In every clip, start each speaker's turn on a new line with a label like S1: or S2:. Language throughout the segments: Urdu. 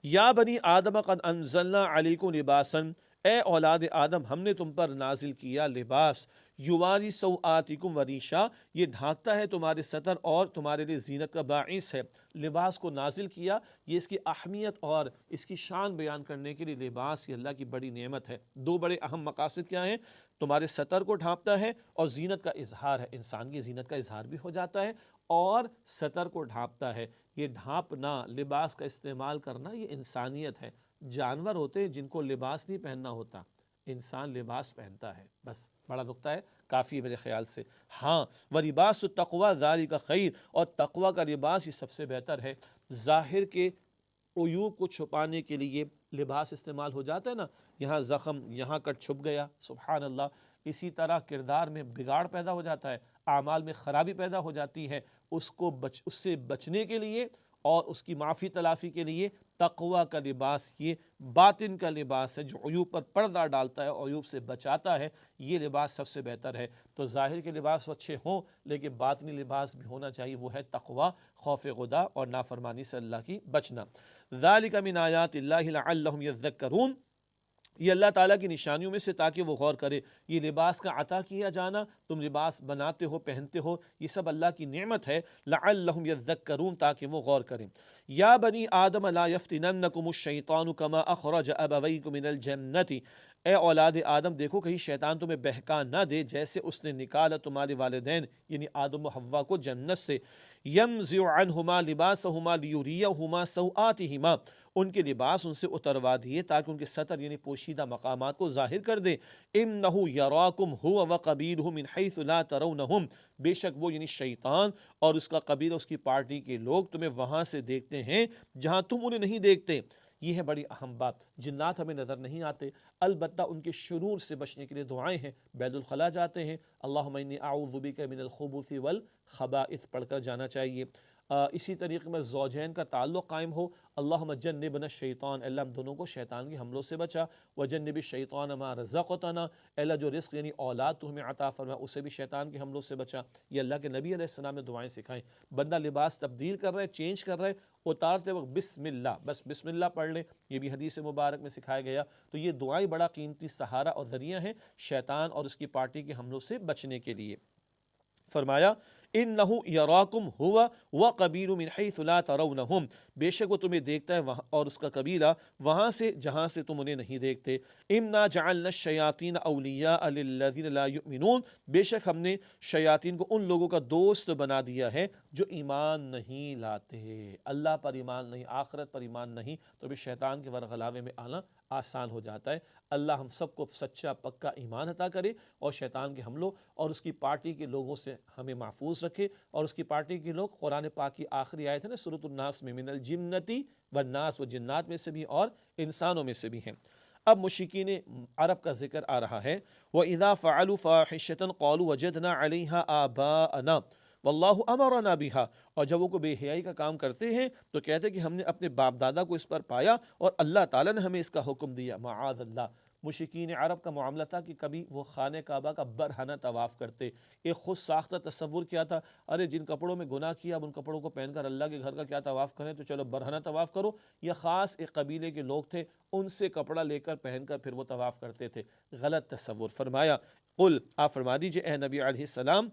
S1: یا بنی آدم قد انزلنا علیکم لباسا، اے اولاد آدم ہم نے تم پر نازل کیا لباس، یواری سوآتکم وریشا، یہ ڈھانکتا ہے تمہارے ستر اور تمہارے لیے زینت کا باعث ہے۔ لباس کو نازل کیا، یہ اس کی اہمیت اور اس کی شان بیان کرنے کے لیے لباس یہ اللہ کی بڑی نعمت ہے۔ دو بڑے اہم مقاصد کیا ہیں؟ تمہارے ستر کو ڈھانپتا ہے اور زینت کا اظہار ہے، انسان کی زینت کا اظہار بھی ہو جاتا ہے اور ستر کو ڈھانپتا ہے۔ یہ ڈھانپنا، لباس کا استعمال کرنا، یہ انسانیت ہے۔ جانور ہوتے ہیں جن کو لباس نہیں پہننا ہوتا، انسان لباس پہنتا ہے، بس بڑا نقطہ ہے، کافی ہے میرے خیال سے۔ ہاں، وَلِبَاسُ التَّقْوَىٰ ذَلِكَ خَيْرٌ، اور تقوی کا لباس یہ سب سے بہتر ہے۔ ظاہر کے عیوب کو چھپانے کے لیے لباس استعمال ہو جاتا ہے نا، یہاں زخم، یہاں کٹ چھپ گیا، سبحان اللہ۔ اسی طرح کردار میں بگاڑ پیدا ہو جاتا ہے، اعمال میں خرابی پیدا ہو جاتی ہے، اس سے بچنے کے لیے اور اس کی معافی تلافی کے لیے تقوی کا لباس، یہ باطن کا لباس ہے جو عیوب پر پردہ ڈالتا ہے اور عیوب سے بچاتا ہے، یہ لباس سب سے بہتر ہے۔ تو ظاہر کے لباس اچھے ہوں لیکن باطنی لباس بھی ہونا چاہیے، وہ ہے تقوی، خوف خدا اور نافرمانی سے اللہ کی بچنا۔ ذالک من آیات اللہ لعلہم یذکرون، یہ اللہ تعالیٰ کی نشانیوں میں سے تاکہ وہ غور کرے۔ یہ لباس کا عطا کیا جانا، تم لباس بناتے ہو، پہنتے ہو، یہ سب اللہ کی نعمت ہے، لعلہم یذکرون، تاکہ وہ غور کریں۔ یا بنی آدم لا یفتننکم الشیطان کما اخرج ابویکم من الجنت، اے اولاد آدم دیکھو کہیں شیطان تمہیں بہکا نہ دے جیسے اس نے نکالا تمہارے والدین یعنی آدم و حوا کو جنت سے۔ ینزع عنہما لباسہما لیریہما سوآتہما، ان کے لباس ان سے اتروا دیے تاکہ ان کے ستر یعنی پوشیدہ مقامات کو ظاہر کر دے۔ انہ یراکم هو وقبیلہ من حیث لا ترونہم، بے شک وہ یعنی شیطان اور اس کا قبیلہ، اس کی پارٹی کے لوگ تمہیں وہاں سے دیکھتے ہیں جہاں تم انہیں نہیں دیکھتے۔ یہ ہے بڑی اہم بات، جنات ہمیں نظر نہیں آتے، البتہ ان کے شرور سے بچنے کے لیے دعائیں ہیں، بیت الخلاء جاتے ہیں، اللہم انی اعوذ بک من الخبث والخبائث پڑھ کر جانا چاہیے۔ اسی طریقے میں زوجین کا تعلق قائم ہو، اللہم جنبنا الشیطان، اللہ ہم دونوں کو شیطان کے حملوں سے بچا، وجنب الشیطان ما رزقتنا، اللہ جو رزق یعنی اولاد تو ہمیں عطا فرما اسے بھی شیطان کے حملوں سے بچا۔ یہ اللہ کے نبی علیہ السلام نے دعائیں سکھائیں۔ بندہ لباس تبدیل کر رہا ہے، چینج کر رہا ہے، اتارتے وقت بسم اللہ، بس بسم اللہ پڑھ لیں، یہ بھی حدیث مبارک میں سکھایا گیا۔ تو یہ دعائیں بڑا قیمتی سہارا اور ذریعہ ہیں شیطان اور اس کی پارٹی کے حملوں سے بچنے کے لیے۔ فرمایا انہ یراکم ہوا وقبیل من حیث لا ترونہم، بے شک وہ تمہیں دیکھتا ہے اور اس کا قبیلہ وہاں سے جہاں سے تم انہیں نہیں دیکھتے۔ انا جعلنا الشیاطین اولیاء للذین لا یؤمنون، بے شک ہم نے شیاطین کو ان لوگوں کا دوست بنا دیا ہے جو ایمان نہیں لاتے، اللہ پر ایمان نہیں، آخرت پر ایمان نہیں، تو بھی شیطان کے ورغلاوے میں آنا آسان ہو جاتا ہے۔ اللہ ہم سب کو سچا پکا ایمان عطا کرے اور شیطان کے حملوں اور اس کی پارٹی کے لوگوں سے ہمیں محفوظ رکھے، اور اس کی پارٹی کے لوگ قرآن پاک کی آخری آیت ہے نا سورۃ الناس میں، من الجنۃ والناس، وہ جنات میں سے بھی اور انسانوں میں سے بھی ہیں۔ اب مشرکین عرب کا ذکر آ رہا ہے، وَإِذَا فَعَلُوا فَاحِشَةً قَالُوا وَجَدْنَا عَلَيْهَا آبَاءَنَا وَاللَّهُ أَمَرَنَا بِهَا، اور جب وہ کوئی بے حیائی کا کام کرتے ہیں تو کہتے ہیں کہ ہم نے اپنے باپ دادا کو اس پر پایا اور اللہ تعالیٰ نے ہمیں اس کا حکم دیا۔ معاذ اللہ، مشرکین عرب کا معاملہ تھا کہ کبھی وہ خانہ کعبہ کا برہنہ طواف کرتے، ایک خود ساختہ تصور کیا تھا، ارے جن کپڑوں میں گناہ کیا اب ان کپڑوں کو پہن کر اللہ کے گھر کا کیا طواف کریں، تو چلو برہنہ طواف کرو۔ یہ خاص ایک قبیلے کے لوگ تھے، ان سے کپڑا لے کر پہن کر پھر وہ طواف کرتے تھے، غلط تصور۔ فرمایا قل، آپ فرما دیجئے اے نبی علیہ السلام،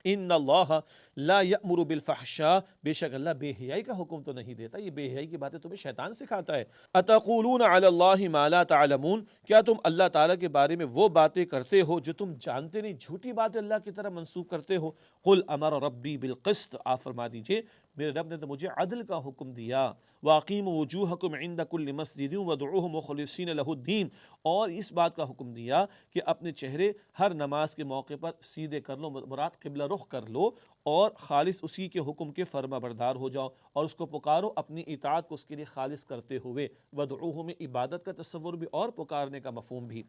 S1: ان اللہ لا یأمر بالفحشاء، بے شک اللہ بے حیائی کا حکم تو نہیں دیتا، یہ بے حیائی کی باتیں تمہیں شیطان سکھاتا ہے۔ اتقولون علی اللہ ما لا تعلمون، کیا تم اللہ تعالیٰ کے بارے میں وہ باتیں کرتے ہو جو تم جانتے نہیں، جھوٹی باتیں اللہ کی طرح منسوب کرتے ہو۔ قل امر ربی بالقسط، آپ فرما دیجئے میرے رب نے تو مجھے عدل کا حکم دیا۔ واقیموا وجوہکم عند کل مسجد وادعوہ مخلصین لہ الدین، اور اس بات کا حکم دیا کہ اپنے چہرے ہر نماز کے موقع پر سیدھے کر لو، مراد قبلہ رخ کر لو، اور خالص اسی کے حکم کے فرما بردار ہو جاؤ، اور اس کو پکارو اپنی اطاعت کو اس کے لیے خالص کرتے ہوئے۔ وادعوہ میں عبادت کا تصور بھی اور پکارنے کا مفہوم بھی۔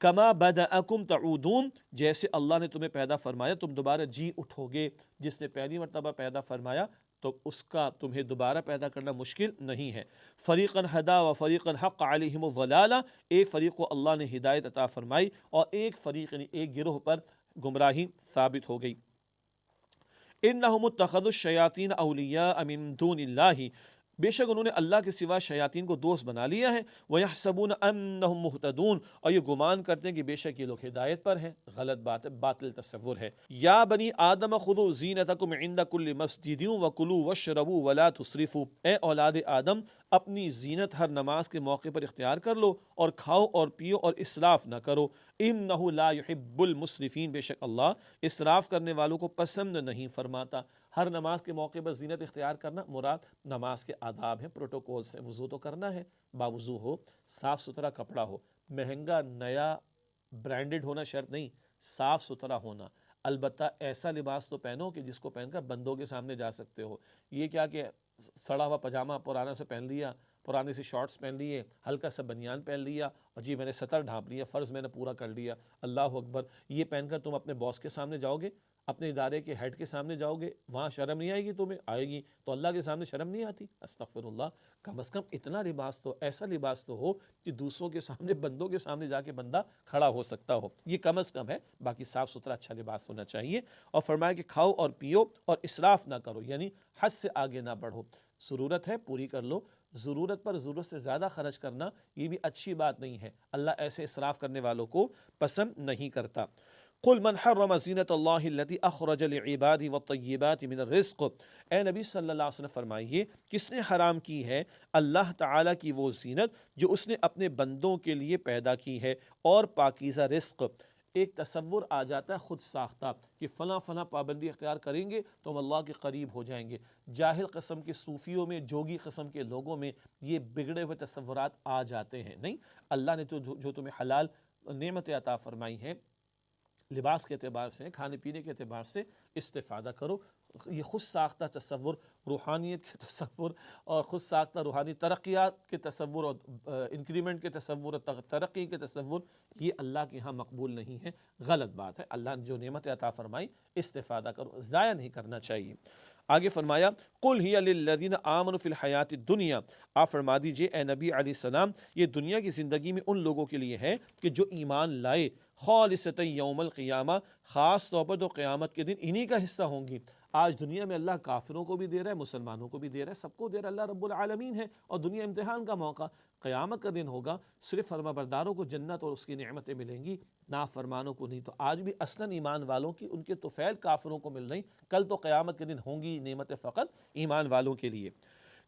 S1: کما بدأکم تعودون، جیسے اللہ نے تمہیں پیدا فرمایا تم دوبارہ جی اٹھو گے، جس نے پہلی مرتبہ پیدا فرمایا تو اس کا تمہیں دوبارہ پیدا کرنا مشکل نہیں ہے۔ فریقاً ہدا و فریقاً حق علیہم الضلالہ، ایک فریق کو اللہ نے ہدایت عطا فرمائی اور ایک فریق یعنی ایک گروہ پر گمراہی ثابت ہو گئی۔ انہم اتخذوا الشیاطین اولیاء من دون اللہ، بے شک انہوں نے اللہ کے سوا شیاطین کو دوست بنا لیا ہے، وَيَحْسَبُونَ أَنَّهُمْ مُهْتَدُونَ، اور یہ گمان کرتے ہیں کہ بے شک یہ لوگ ہدایت پر ہیں۔ غلط بات ہے، باطل تصور ہے۔ یا بنی آدم خذوا زینتکم عند کل مسجد وکلوا واشربوا ولا تسرفوا، اے اولاد آدم اپنی زینت ہر نماز کے موقع پر اختیار کر لو اور کھاؤ اور پیو اور اسراف نہ کرو، انہ لا يحب المسرفین، بے شک اللہ اسراف کرنے والوں کو پسند نہیں فرماتا۔ ہر نماز کے موقع پر زینت اختیار کرنا مراد نماز کے آداب ہیں، پروٹوکولز ہیں۔ وضو تو کرنا ہے، باوضو ہو، صاف ستھرا کپڑا ہو، مہنگا نیا برانڈڈ ہونا شرط نہیں، صاف ستھرا ہونا۔ البتہ ایسا لباس تو پہنو کہ جس کو پہن کر بندوں کے سامنے جا سکتے ہو۔ یہ کیا کہ سڑا ہوا پاجامہ پرانا سے پہن لیا، پرانے سے شارٹس پہن لیے، ہلکا سا بنیان پہن لیا، اور جی میں نے سطر ڈھانپ لیا، فرض میں نے پورا کر لیا، اللہ اکبر، یہ پہن کر تم اپنے باس کے سامنے جاؤ گے، اپنے ادارے کے ہیڈ کے سامنے جاؤ گے، وہاں شرم نہیں آئے گی تمہیں؟ آئے گی۔ تو اللہ کے سامنے شرم نہیں آتی؟ استغفر اللہ۔ کم از کم اتنا لباس تو، ایسا لباس تو ہو کہ دوسروں کے سامنے، بندوں کے سامنے جا کے بندہ کھڑا ہو سکتا ہو، یہ کم از کم ہے۔ باقی صاف ستھرا اچھا لباس ہونا چاہیے۔ اور فرمایا کہ کھاؤ اور پیو اور اسراف نہ کرو، یعنی حد سے آگے نہ بڑھو۔ ضرورت ہے پوری کر لو، ضرورت پر ضرورت سے زیادہ خرچ کرنا یہ بھی اچھی بات نہیں ہے، اللہ ایسے اسراف کرنے والوں کو پسند نہیں کرتا۔ قل من حرم زینت اللہ التی اخرج لعبادہ والطیبات من الرزق، اے نبی صلی اللہ علیہ وسلم فرمائیے کس نے حرام کی ہے اللہ تعالیٰ کی وہ زینت جو اس نے اپنے بندوں کے لیے پیدا کی ہے اور پاکیزہ رزق۔ ایک تصور آ جاتا ہے خود ساختہ کہ فلاں فلاں پابندی اختیار کریں گے تو ہم اللہ کے قریب ہو جائیں گے۔ جاہل قسم کے صوفیوں میں، جوگی قسم کے لوگوں میں یہ بگڑے ہوئے تصورات آ جاتے ہیں۔ نہیں، اللہ نے تو جو تمہیں حلال نعمت عطا فرمائی ہیں، لباس کے اعتبار سے، کھانے پینے کے اعتبار سے استفادہ کرو۔ یہ خود ساختہ تصور، روحانیت کے تصور اور خود ساختہ روحانی ترقیات کے تصور اور انکریمنٹ کے تصور اور ترقی کے تصور، یہ اللہ کے ہاں مقبول نہیں ہے، غلط بات ہے۔ اللہ نے جو نعمت عطا فرمائی استفادہ کرو، ضائع نہیں کرنا چاہیے۔ آگے فرمایا قل ہی للذین آمنوا فی الحیات الدنیا، آپ فرما دیجئے اے نبی علیہ السلام یہ دنیا کی زندگی میں ان لوگوں کے لیے ہے کہ جو ایمان لائے، خالصۃ یوم القیامہ، خاص طور پر تو قیامت کے دن انہی کا حصہ ہوں گی۔ آج دنیا میں اللہ کافروں کو بھی دے رہا ہے، مسلمانوں کو بھی دے رہا ہے، سب کو دے رہا ہے، اللہ رب العالمین ہے، اور دنیا امتحان کا موقع۔ قیامت کا دن ہوگا، صرف فرما برداروں کو جنت اور اس کی نعمتیں ملیں گی، نافرمانوں کو نہیں۔ تو آج بھی اصلاً ایمان والوں کی ان کے طفیل کافروں کو مل رہی، کل تو قیامت کے دن ہوں گی نعمتیں فقط ایمان والوں کے لیے۔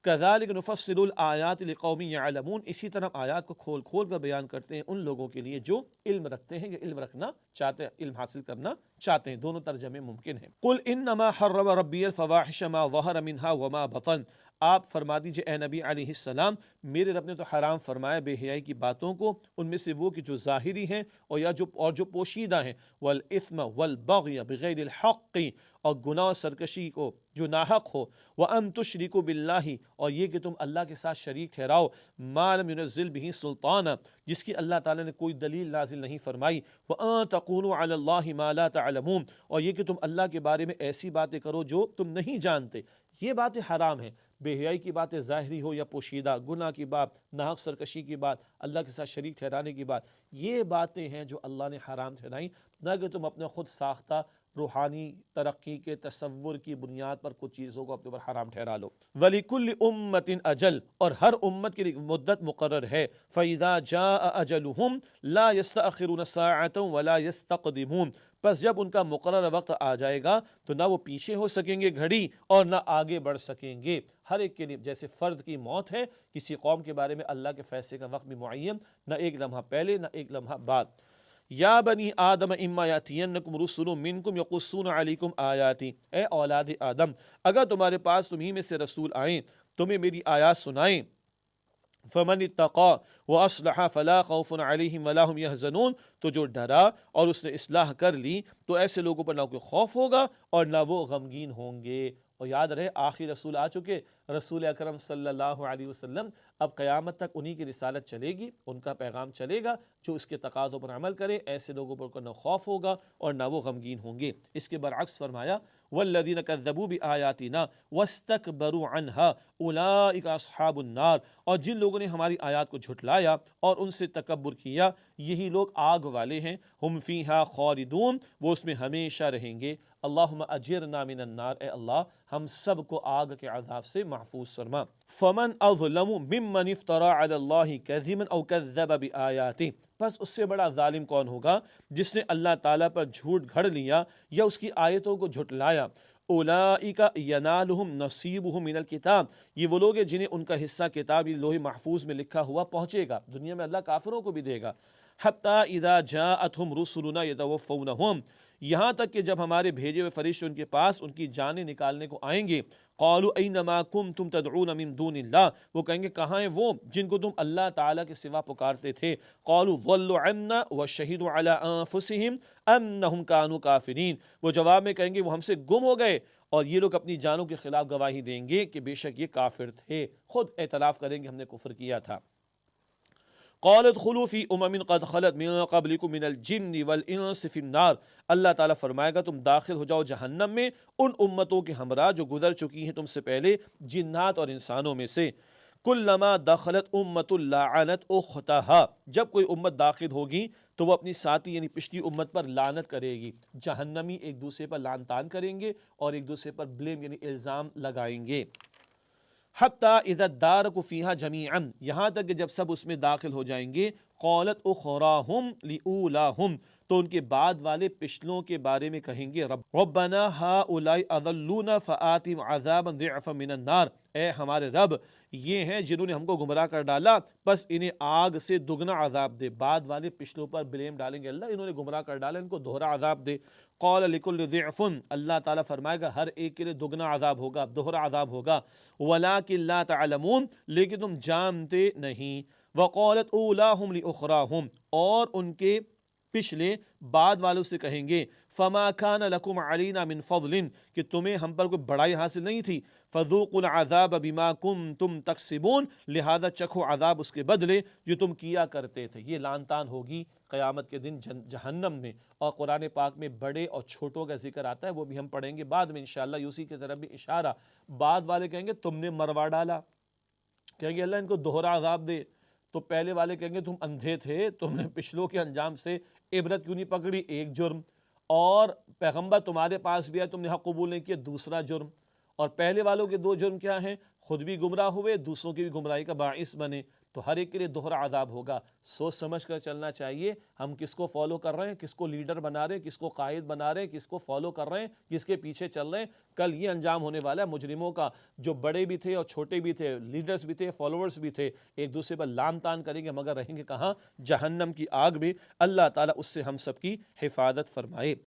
S1: کذالک نفصل الآیات لقوم یعلمون، اسی طرح آیات کو کھول کھول کر بیان کرتے ہیں ان لوگوں کے لیے جو علم رکھتے ہیں، یا علم رکھنا چاہتے ہیں، علم حاصل کرنا چاہتے ہیں۔ دونوں ترجمے ممکن ہیں۔ قل انما حرم ربی الفواحش ما ظہر منها وما بطن، آپ فرما دیجئے اے نبی علیہ السلام میرے رب نے تو حرام فرمایا بے حیائی کی باتوں کو، ان میں سے وہ کہ جو ظاہری ہیں اور جو پوشیدہ ہیں، والاثم والبغی بغیر الحق، اور گناہ و سرکشی کو جو ناحق ہو، وَأَن تُشْرِكُوا بِاللَّهِ، اور یہ کہ تم اللہ کے ساتھ شریک ٹھہراؤ، مَا لَمْ يُنَزِّلْ بِهِ سُلْطَانًا، جس کی اللہ تعالیٰ نے کوئی دلیل نازل نہیں فرمائی، وَأَن تَقُولُوا عَلَى اللَّهِ مَا لَا تَعْلَمُونَ، اور یہ کہ تم اللہ کے بارے میں ایسی باتیں کرو جو تم نہیں جانتے۔ یہ باتیں حرام ہیں، بے حیائی کی باتیں ظاہری ہو یا پوشیدہ، گناہ کی بات، ناحق سرکشی کی بات، اللہ کے ساتھ شریک ٹھہرانے کی بات، یہ باتیں ہیں جو اللہ نے حرام ٹھہرائیں، نہ کہ تم اپنے خود ساختہ روحانی ترقی کے تصور کی بنیاد پر کچھ چیزوں کو اپنے اوپر حرام ٹھہرا لو۔ وَلِكُلِّ أُمَّةٍ أَجَلٌ، اور ہر امت کے لیے مدت مقرر ہے۔ فَإِذَا جَاءَ أَجَلُهُمْ لَا يَسْتَأْخِرُونَ سَاعَةً وَلَا يَسْتَقْدِمُونَ، پس جب ان کا مقررہ وقت آ جائے گا تو نہ وہ پیچھے ہو سکیں گے گھڑی اور نہ آگے بڑھ سکیں گے۔ ہر ایک کے لیے جیسے فرد کی موت ہے، کسی قوم کے بارے میں اللہ کے فیصلے کا وقت بھی معین، نہ ایک لمحہ پہلے نہ ایک لمحہ بعد۔ یا بنی آدم اما یاتینکم رسل منکم یقصون علیکم آیاتی، اے اولاد آدم اگر تمہارے پاس تمہیں میں سے رسول آئیں، تمہیں میری آیات سنائیں، فمن اتقا واصلح فلا خوف علیہم ولا هم يحزنون، تو جو ڈرا اور اس نے اصلاح کر لی تو ایسے لوگوں پر نہ کوئی خوف ہوگا اور نہ وہ غمگین ہوں گے۔ اور یاد رہے آخری رسول آ چکے، رسول اکرم صلی اللہ علیہ وسلم، اب قیامت تک انہی کی رسالت چلے گی، ان کا پیغام چلے گا، جو اس کے تقاضوں پر عمل کرے ایسے لوگوں پر نہ خوف ہوگا اور نہ وہ غمگین ہوں گے۔ اس کے برعکس فرمایا والذین کذبوا بآیاتنا واستکبروا عنہا اولئک اصحاب النار، اور جن لوگوں نے ہماری آیات کو جھٹلایا اور ان سے تکبر کیا یہی لوگ آگ والے ہیں، ہم فیہا خالدون، وہ اس میں ہمیشہ رہیں گے۔ اللہم اجرنا من النار، اے اللہ ہم سب کو آگ کے عذاب سے محفوظ فرما۔ فمن اظلم ممن افترى علی اللہ کذبا او کذب بآیاتہ، بس اس سے بڑا ظالم کون ہوگا جس نے اللہ تعالیٰ پر جھوٹ گھڑ لیا یا اس کی آیتوں کو جھٹلایا۔ اولئک ینالہم نصیبہم من الکتاب، یہ وہ لوگ ہیں جنہیں ان کا حصہ کتاب لوح محفوظ میں لکھا ہوا پہنچے گا، دنیا میں اللہ کافروں کو بھی دے گا۔ حتی اذا جاءتہم رسلنا یتوفونہم، یہاں تک کہ جب ہمارے بھیجے ہوئے فرشتے ان کے پاس ان کی جانیں نکالنے کو آئیں گے، قالوا اینما کنتم تدعون من دون اللہ، وہ کہیں گے کہاں ہیں وہ جن کو تم اللہ تعالیٰ کے سوا پکارتے تھے، قالوا ضلوا عنا وشہدوا علی انفسہم انہم کانوا کافرین، وہ جواب میں کہیں گے وہ ہم سے گم ہو گئے اور یہ لوگ اپنی جانوں کے خلاف گواہی دیں گے کہ بے شک یہ کافر تھے، خود اعتراف کریں گے ہم نے کفر کیا تھا۔ قال ادخلوا فی امم قد خلت من قبلکم من الجن والانس فی النار، اللہ تعالیٰ فرمائے گا تم داخل ہو جاؤ جہنم میں ان امتوں کے ہمراہ جو گزر چکی ہیں تم سے پہلے جنات اور انسانوں میں سے۔ کلما دخلت امت لعنت اختہا، جب کوئی امت داخل ہوگی تو وہ اپنی ساتھی یعنی پچھلی امت پر لعنت کرے گی، جہنمی ایک دوسرے پر لعن طعن کریں گے اور ایک دوسرے پر بلیم یعنی الزام لگائیں گے۔ حتیٰ اذا ادارکوا فیہا جمیعا، یہاں تک کہ جب سب اس میں داخل ہو جائیں گے، قالت اخراہم لأولاہم، تو ان کے بعد والے پچھلوں کے بارے میں کہیں گے ربنا ہؤلاء اضلونا فآتہم عذابا ضعفا من النار، اے ہمارے رب یہ ہیں جنہوں نے ہم کو گمراہ کر ڈالا بس انہیں آگ سے دگنا عذاب دے، بعد والے پچھلوں پر بلیم ڈالیں گے اللہ انہوں نے گمراہ کر ڈالا ان کو دوہرا عذاب دے۔ قال لکل ضعف، اللہ تعالیٰ فرمائے گا ہر ایک کے لیے دگنا عذاب ہوگا، دوہرا عذاب ہوگا، ولکن لا تعلمون، لیکن تم جانتے نہیں۔ وقالت اولاہم لاخراہم، اور ان کے پچھلے بعد والوں سے کہیں گے فما کان لکم علینا من فضل، کہ تمہیں ہم پر کوئی بڑائی حاصل نہیں تھی، فذوقوا العذاب بما کنتم تکسبون، لہذا چکھو عذاب اس کے بدلے جو تم کیا کرتے تھے۔ یہ لعن طعن ہوگی قیامت کے دن جہنم میں، اور قرآن پاک میں بڑے اور چھوٹوں کا ذکر آتا ہے، وہ بھی ہم پڑھیں گے بعد میں انشاءاللہ، اسی کی طرف بھی اشارہ۔ بعد والے کہیں گے تم نے مروا ڈالا، کہیں گے اللہ ان کو دوہرا عذاب دے، تو پہلے والے کہیں گے تم اندھے تھے، تم نے پچھلوں کے انجام سے عبرت کیوں نہیں پکڑی، ایک جرم، اور پیغمبر تمہارے پاس بھی ہے تم نے حق قبول نہیں کیا، دوسرا جرم، اور پہلے والوں کے دو جرم کیا ہیں، خود بھی گمراہ ہوئے، دوسروں کی بھی گمراہی کا باعث بنے، تو ہر ایک کے لیے دوہرا عذاب ہوگا۔ سوچ سمجھ کر چلنا چاہیے، ہم کس کو فالو کر رہے ہیں، کس کو لیڈر بنا رہے ہیں، کس کو قائد بنا رہے ہیں، کس کو فالو کر رہے ہیں، کس کے پیچھے چل رہے ہیں۔ کل یہ انجام ہونے والا ہے مجرموں کا، جو بڑے بھی تھے اور چھوٹے بھی تھے، لیڈرز بھی تھے، فالوورز بھی تھے، ایک دوسرے پر لعن طعن کریں گے مگر رہیں گے کہاں، جہنم کی آگ میں۔ اللہ تعالیٰ اس سے ہم سب کی حفاظت فرمائے۔